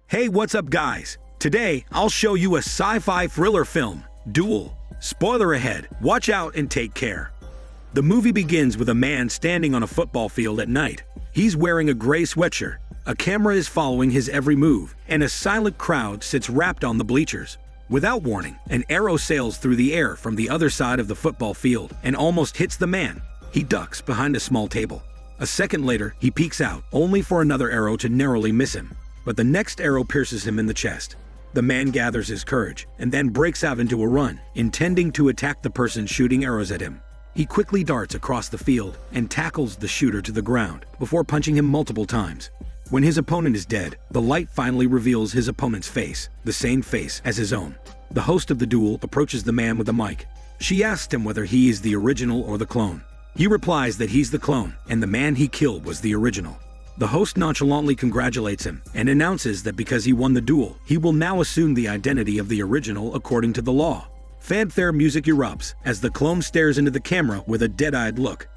Hey, what's up guys? Today, I'll show you a sci-fi thriller film, Duel. Spoiler ahead, watch out and take care. The movie begins with a man standing on a football field at night. He's wearing a gray sweatshirt, a camera is following his every move, and a silent crowd sits wrapped on the bleachers. Without warning, an arrow sails through the air from the other side of the football field and almost hits the man. He ducks behind a small table. A second later, he peeks out, only for another arrow to narrowly miss him. But the next arrow pierces him in the chest. The man gathers his courage and then breaks out into a run, intending to attack the person shooting arrows at him. He quickly darts across the field and tackles the shooter to the ground before punching him multiple times. When his opponent is dead, the light finally reveals his opponent's face, the same face as his own. The host of the duel approaches the man with the mic. She asks him whether he is the original or the clone. He replies that he's the clone and the man he killed was the original. The host nonchalantly congratulates him and announces that because he won the duel, he will now assume the identity of the original according to the law. Fanfare music erupts as the clone stares into the camera with a dead-eyed look.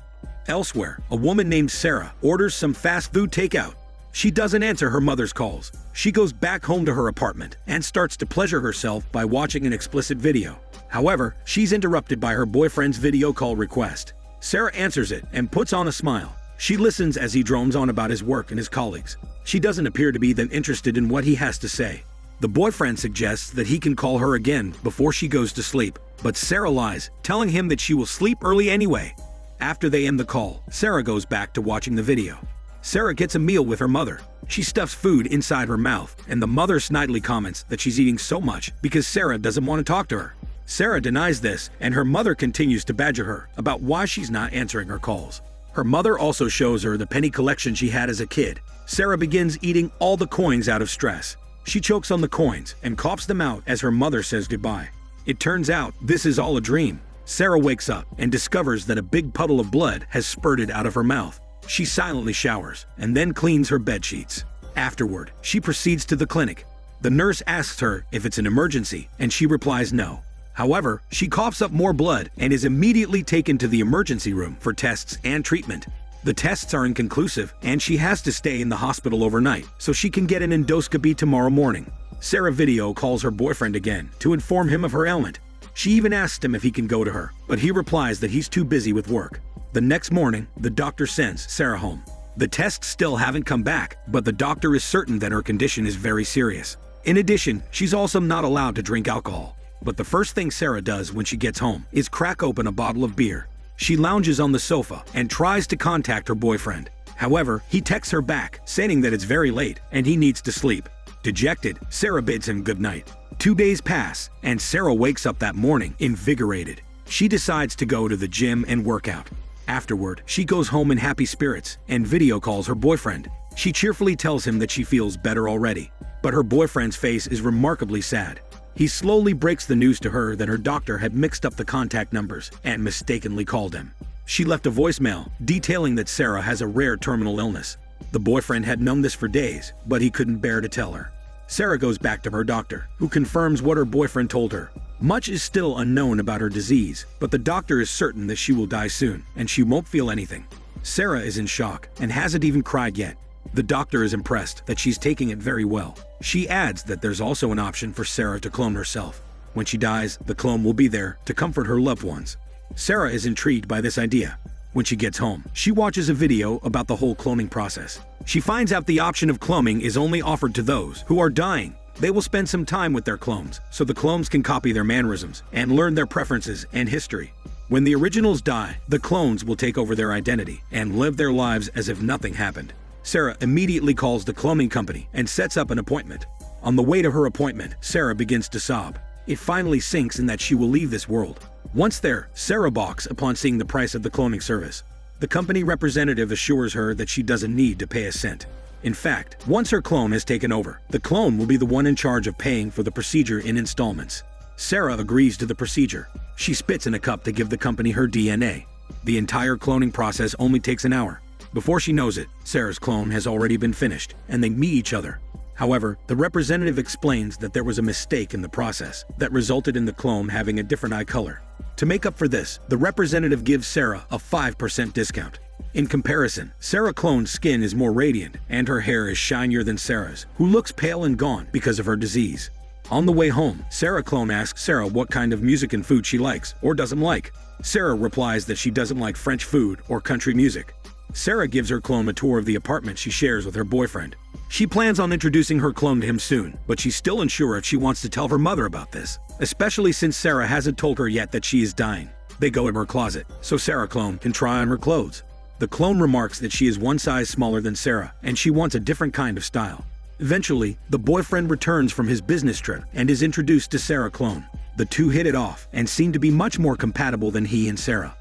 Elsewhere, a woman named Sarah orders some fast food takeout. She doesn't answer her mother's calls. She goes back home to her apartment and starts to pleasure herself by watching an explicit video. However, she's interrupted by her boyfriend's video call request. Sarah answers it and puts on a smile. She listens as he drones on about his work and his colleagues. She doesn't appear to be that interested in what he has to say. The boyfriend suggests that he can call her again before she goes to sleep, but Sarah lies, telling him that she will sleep early anyway. After they end the call, Sarah goes back to watching the video. Sarah gets a meal with her mother. She stuffs food inside her mouth, and the mother snidely comments that she's eating so much because Sarah doesn't want to talk to her. Sarah denies this, and her mother continues to badger her about why she's not answering her calls. Her mother also shows her the penny collection she had as a kid. Sarah begins eating all the coins out of stress. She chokes on the coins and coughs them out as her mother says goodbye. It turns out this is all a dream. Sarah wakes up and discovers that a big puddle of blood has spurted out of her mouth. She silently showers and then cleans her bed sheets. Afterward, she proceeds to the clinic. The nurse asks her if it's an emergency, and she replies no. However, she coughs up more blood and is immediately taken to the emergency room for tests and treatment. The tests are inconclusive, and she has to stay in the hospital overnight so she can get an endoscopy tomorrow morning. Sarah video calls her boyfriend again to inform him of her ailment. She even asks him if he can go to her, but he replies that he's too busy with work. The next morning, the doctor sends Sarah home. The tests still haven't come back, but the doctor is certain that her condition is very serious. In addition, she's also not allowed to drink alcohol. But the first thing Sarah does when she gets home is crack open a bottle of beer. She lounges on the sofa and tries to contact her boyfriend. However, he texts her back, saying that it's very late and he needs to sleep. Dejected, Sarah bids him goodnight. 2 days pass, and Sarah wakes up that morning invigorated. She decides to go to the gym and work out. Afterward, she goes home in happy spirits and video calls her boyfriend. She cheerfully tells him that she feels better already. But her boyfriend's face is remarkably sad. He slowly breaks the news to her that her doctor had mixed up the contact numbers and mistakenly called him. She left a voicemail detailing that Sarah has a rare terminal illness. The boyfriend had known this for days, but he couldn't bear to tell her. Sarah goes back to her doctor, who confirms what her boyfriend told her. Much is still unknown about her disease, but the doctor is certain that she will die soon, and she won't feel anything. Sarah is in shock and hasn't even cried yet. The doctor is impressed that she's taking it very well. She adds that there's also an option for Sarah to clone herself. When she dies, the clone will be there to comfort her loved ones. Sarah is intrigued by this idea. When she gets home, she watches a video about the whole cloning process. She finds out the option of cloning is only offered to those who are dying. They will spend some time with their clones, so the clones can copy their mannerisms and learn their preferences and history. When the originals die, the clones will take over their identity and live their lives as if nothing happened. Sarah immediately calls the cloning company and sets up an appointment. On the way to her appointment, Sarah begins to sob. It finally sinks in that she will leave this world. Once there, Sarah balks upon seeing the price of the cloning service. The company representative assures her that she doesn't need to pay a cent. In fact, once her clone has taken over, the clone will be the one in charge of paying for the procedure in installments. Sarah agrees to the procedure. She spits in a cup to give the company her DNA. The entire cloning process only takes an hour. Before she knows it, Sarah's clone has already been finished, and they meet each other. However, the representative explains that there was a mistake in the process that resulted in the clone having a different eye color. To make up for this, the representative gives Sarah a 5% discount. In comparison, Sarah Clone's skin is more radiant and her hair is shinier than Sarah's, who looks pale and gaunt because of her disease. On the way home, Sarah Clone asks Sarah what kind of music and food she likes or doesn't like. Sarah replies that she doesn't like French food or country music. Sarah gives her clone a tour of the apartment she shares with her boyfriend. She plans on introducing her clone to him soon, but she's still unsure if she wants to tell her mother about this, especially since Sarah hasn't told her yet that she is dying. They go in her closet, so Sarah Clone can try on her clothes. The clone remarks that she is one size smaller than Sarah, and she wants a different kind of style. Eventually, the boyfriend returns from his business trip and is introduced to Sarah Clone. The two hit it off and seem to be much more compatible than he and Sarah.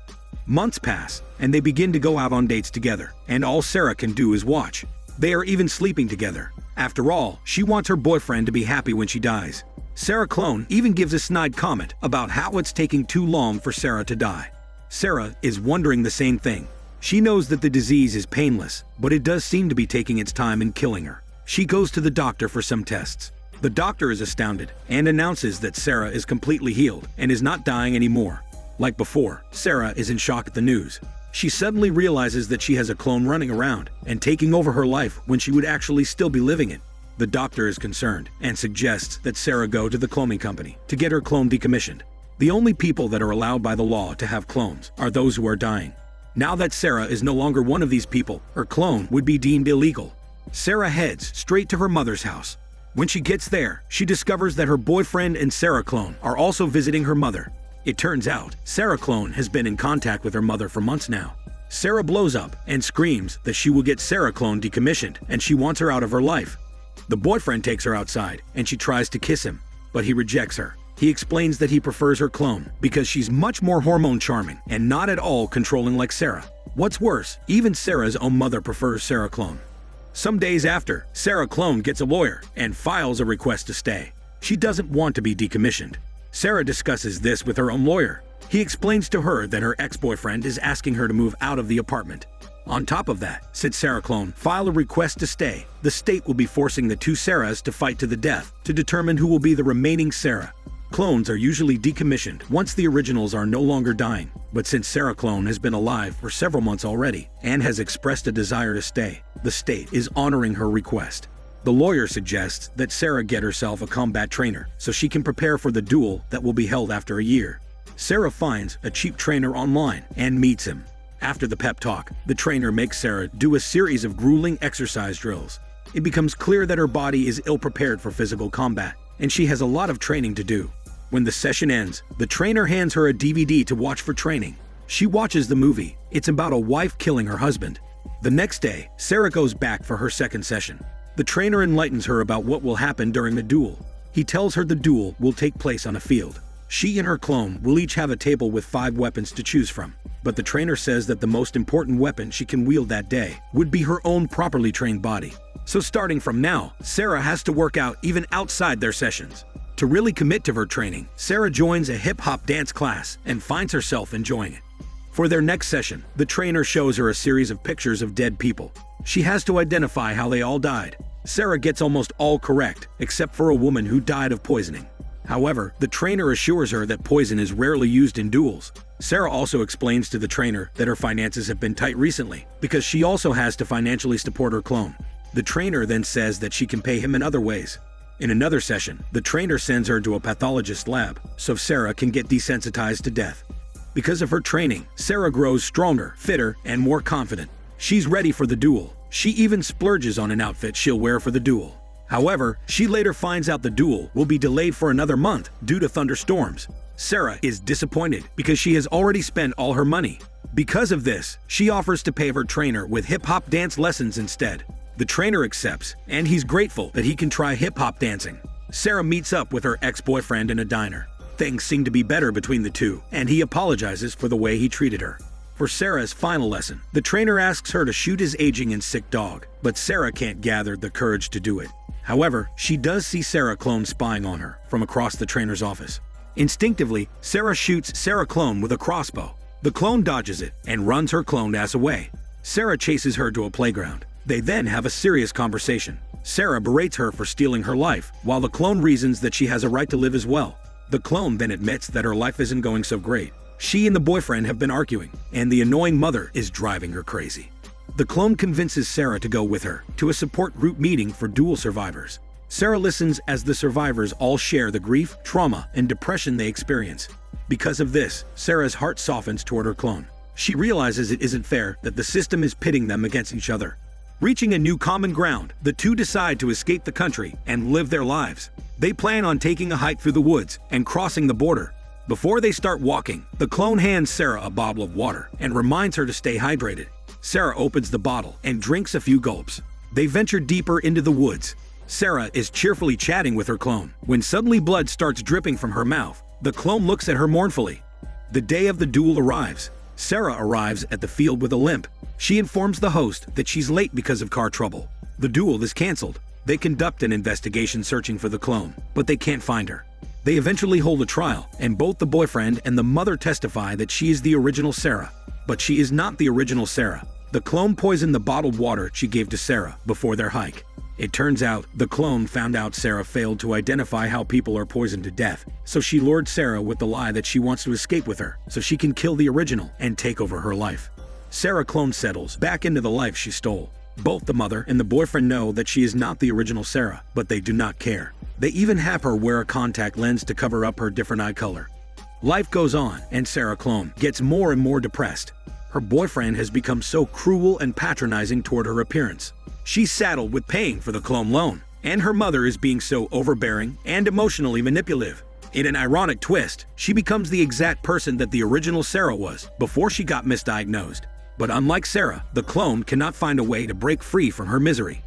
Months pass, and they begin to go out on dates together, and all Sarah can do is watch. They are even sleeping together. After all, she wants her boyfriend to be happy when she dies. Sarah Clone even gives a snide comment about how it's taking too long for Sarah to die. Sarah is wondering the same thing. She knows that the disease is painless, but it does seem to be taking its time in killing her. She goes to the doctor for some tests. The doctor is astounded and announces that Sarah is completely healed and is not dying anymore. Like before, Sarah is in shock at the news. She suddenly realizes that she has a clone running around and taking over her life when she would actually still be living it. The doctor is concerned and suggests that Sarah go to the cloning company to get her clone decommissioned. The only people that are allowed by the law to have clones are those who are dying. Now that Sarah is no longer one of these people, her clone would be deemed illegal. Sarah heads straight to her mother's house. When she gets there, she discovers that her boyfriend and Sarah Clone are also visiting her mother. It turns out, Sarah Clone has been in contact with her mother for months now. Sarah blows up and screams that she will get Sarah Clone decommissioned and she wants her out of her life. The boyfriend takes her outside and she tries to kiss him, but he rejects her. He explains that he prefers her clone because she's much more hormone charming and not at all controlling like Sarah. What's worse, even Sarah's own mother prefers Sarah Clone. Some days after, Sarah Clone gets a lawyer and files a request to stay. She doesn't want to be decommissioned. Sarah discusses this with her own lawyer. He explains to her that her ex-boyfriend is asking her to move out of the apartment. On top of that, since Sarah Clone filed a request to stay, the state will be forcing the two Sarahs to fight to the death to determine who will be the remaining Sarah. Clones are usually decommissioned once the originals are no longer dying, but since Sarah Clone has been alive for several months already and has expressed a desire to stay, the state is honoring her request. The lawyer suggests that Sarah get herself a combat trainer so she can prepare for the duel that will be held after a year. Sarah finds a cheap trainer online and meets him. After the pep talk, the trainer makes Sarah do a series of grueling exercise drills. It becomes clear that her body is ill-prepared for physical combat, and she has a lot of training to do. When the session ends, the trainer hands her a DVD to watch for training. She watches the movie. It's about a wife killing her husband. The next day, Sarah goes back for her second session. The trainer enlightens her about what will happen during the duel. He tells her the duel will take place on a field. She and her clone will each have a table with 5 weapons to choose from. But the trainer says that the most important weapon she can wield that day would be her own properly trained body. So starting from now, Sarah has to work out even outside their sessions. To really commit to her training, Sarah joins a hip-hop dance class and finds herself enjoying it. For their next session, the trainer shows her a series of pictures of dead people. She has to identify how they all died. Sarah gets almost all correct, except for a woman who died of poisoning. However, the trainer assures her that poison is rarely used in duels. Sarah also explains to the trainer that her finances have been tight recently, because she also has to financially support her clone. The trainer then says that she can pay him in other ways. In another session, the trainer sends her to a pathologist lab, so Sarah can get desensitized to death. Because of her training, Sarah grows stronger, fitter, and more confident. She's ready for the duel. She even splurges on an outfit she'll wear for the duel. However, she later finds out the duel will be delayed for another month due to thunderstorms. Sarah is disappointed because she has already spent all her money. Because of this, she offers to pay her trainer with hip-hop dance lessons instead. The trainer accepts, and he's grateful that he can try hip-hop dancing. Sarah meets up with her ex-boyfriend in a diner. Things seem to be better between the two, and he apologizes for the way he treated her. For Sarah's final lesson, the trainer asks her to shoot his aging and sick dog, but Sarah can't gather the courage to do it. However, she does see Sarah Clone spying on her from across the trainer's office. Instinctively, Sarah shoots Sarah Clone with a crossbow. The clone dodges it and runs her cloned ass away. Sarah chases her to a playground. They then have a serious conversation. Sarah berates her for stealing her life, while the clone reasons that she has a right to live as well. The clone then admits that her life isn't going so great. She and the boyfriend have been arguing, and the annoying mother is driving her crazy. The clone convinces Sarah to go with her to a support group meeting for Duel survivors. Sarah listens as the survivors all share the grief, trauma, and depression they experience. Because of this, Sarah's heart softens toward her clone. She realizes it isn't fair that the system is pitting them against each other. Reaching a new common ground, the two decide to escape the country and live their lives. They plan on taking a hike through the woods and crossing the border. Before they start walking, the clone hands Sarah a bottle of water and reminds her to stay hydrated. Sarah opens the bottle and drinks a few gulps. They venture deeper into the woods. Sarah is cheerfully chatting with her clone when suddenly blood starts dripping from her mouth. The clone looks at her mournfully. The day of the duel arrives. Sarah arrives at the field with a limp. She informs the host that she's late because of car trouble. The duel is canceled. They conduct an investigation searching for the clone, but they can't find her. They eventually hold a trial, and both the boyfriend and the mother testify that she is the original Sarah. But she is not the original Sarah. The clone poisoned the bottled water she gave to Sarah before their hike. It turns out the clone found out Sarah failed to identify how people are poisoned to death, so she lured Sarah with the lie that she wants to escape with her so she can kill the original and take over her life. Sarah clone settles back into the life she stole. Both the mother and the boyfriend know that she is not the original Sarah, but they do not care. They even have her wear a contact lens to cover up her different eye color. Life goes on, and Sarah clone gets more and more depressed. Her boyfriend has become so cruel and patronizing toward her appearance. She's saddled with paying for the clone loan, and her mother is being so overbearing and emotionally manipulative. In an ironic twist, she becomes the exact person that the original Sarah was before she got misdiagnosed. But unlike Sarah, the clone cannot find a way to break free from her misery.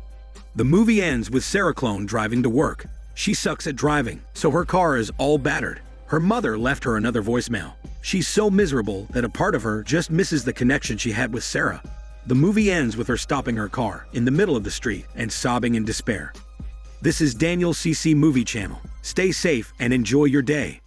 The movie ends with Sarah clone driving to work. She sucks at driving, so her car is all battered. Her mother left her another voicemail. She's so miserable that a part of her just misses the connection she had with Sarah. The movie ends with her stopping her car in the middle of the street and sobbing in despair. This is Daniel CC Movie Channel. Stay safe and enjoy your day.